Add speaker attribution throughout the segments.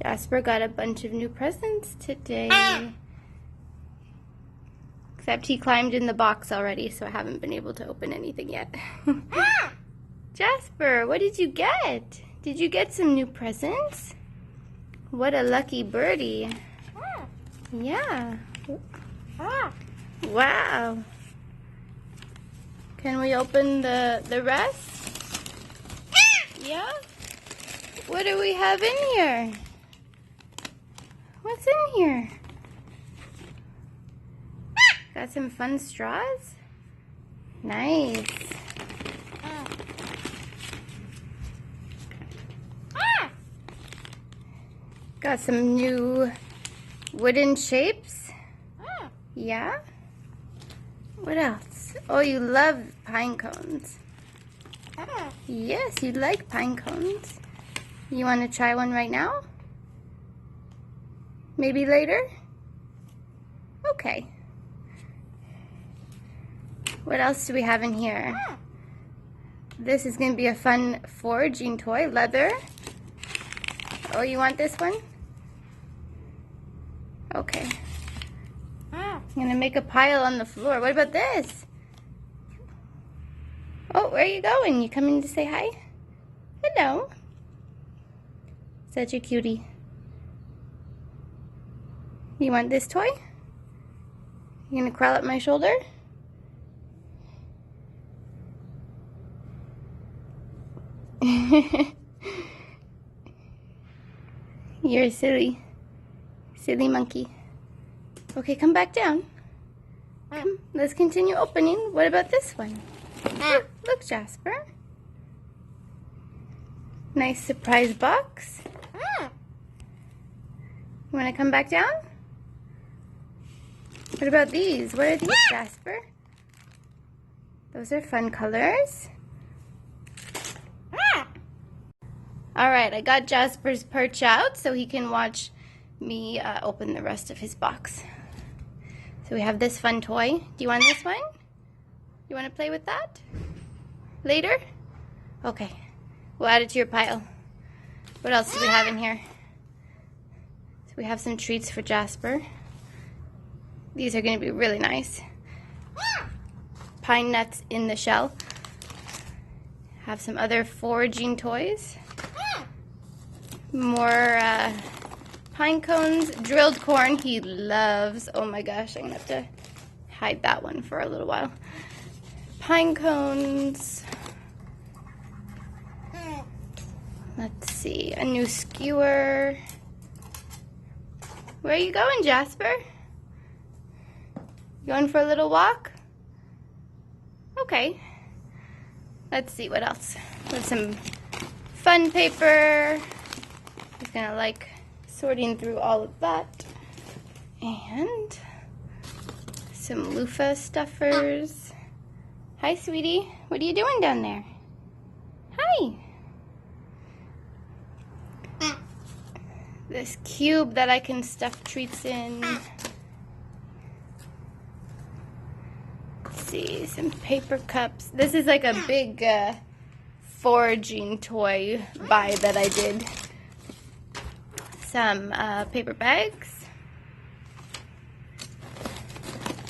Speaker 1: Jasper got a bunch of new presents today. Except he climbed in the box already, so I haven't been able to open anything yet. Jasper, what did you get? Did you get some new presents? What a lucky birdie. Yeah. Wow. Can we open the rest? Yeah? What do we have in here? What's in here? Got some fun straws? Nice. Got some new wooden shapes? Yeah? What else? Oh, you love pine cones. Yes, you like pine cones. You want to try one right now? Maybe later? Okay. What else do we have in here? This is going to be a fun foraging toy. Leather. Oh, you want this one? Okay. I'm going to make a pile on the floor. What about this? Oh, where are you going? You coming to say hi? Hello. Such a cutie. You want this toy? You going to crawl up my shoulder? You're a silly monkey. Okay, come back down. Come, let's continue opening. What about this one? Look, Jasper. Nice surprise box. You want to come back down? What about these? What are these, Jasper? Those are fun colors. Alright, I got Jasper's perch out so he can watch me open the rest of his box. So we have this fun toy. Do you want this one? You want to play with that? Later? Okay. We'll add it to your pile. What else do we have in here? So we have some treats for Jasper. These are going to be really nice. Pine nuts in the shell. Have some other foraging toys. More pine cones, drilled corn he loves. Oh my gosh, I'm gonna have to hide that one for a little while. Pine cones. Let's see, a new skewer. Where are you going, Jasper? Going for a little walk? Okay. Let's see what else. With some fun paper. He's gonna like sorting through all of that. And some loofah stuffers. Hi, sweetie. What are you doing down there? Hi. This cube that I can stuff treats in. Let's see, some paper cups. This is like a big foraging toy buy that I did. Some paper bags,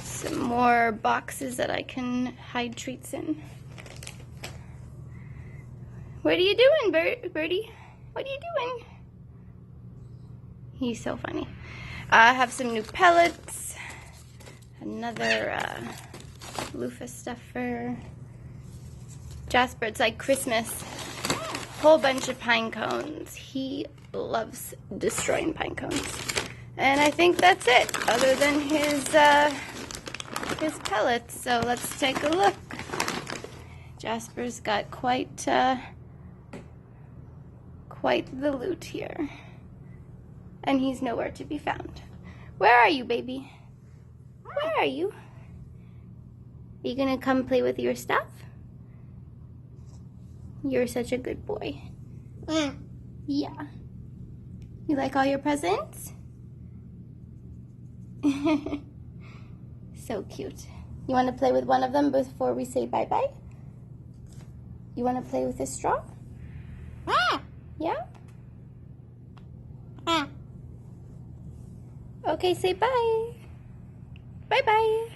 Speaker 1: some more boxes that I can hide treats in. What are you doing, Birdie? What are you doing? He's so funny. I have some new pellets, another loofah stuffer. Jasper, it's like Christmas. Whole bunch of pine cones. He loves destroying pine cones. And I think that's it, other than his pellets. So let's take a look. Jasper's got quite the loot here. And he's nowhere to be found. Where are you, baby? Where are you? Are you gonna come play with your stuff? You're such a good boy. Yeah. You like all your presents? So cute. You want to play with one of them before we say bye-bye? You want to play with this straw? Yeah? Okay, say bye. Bye-bye.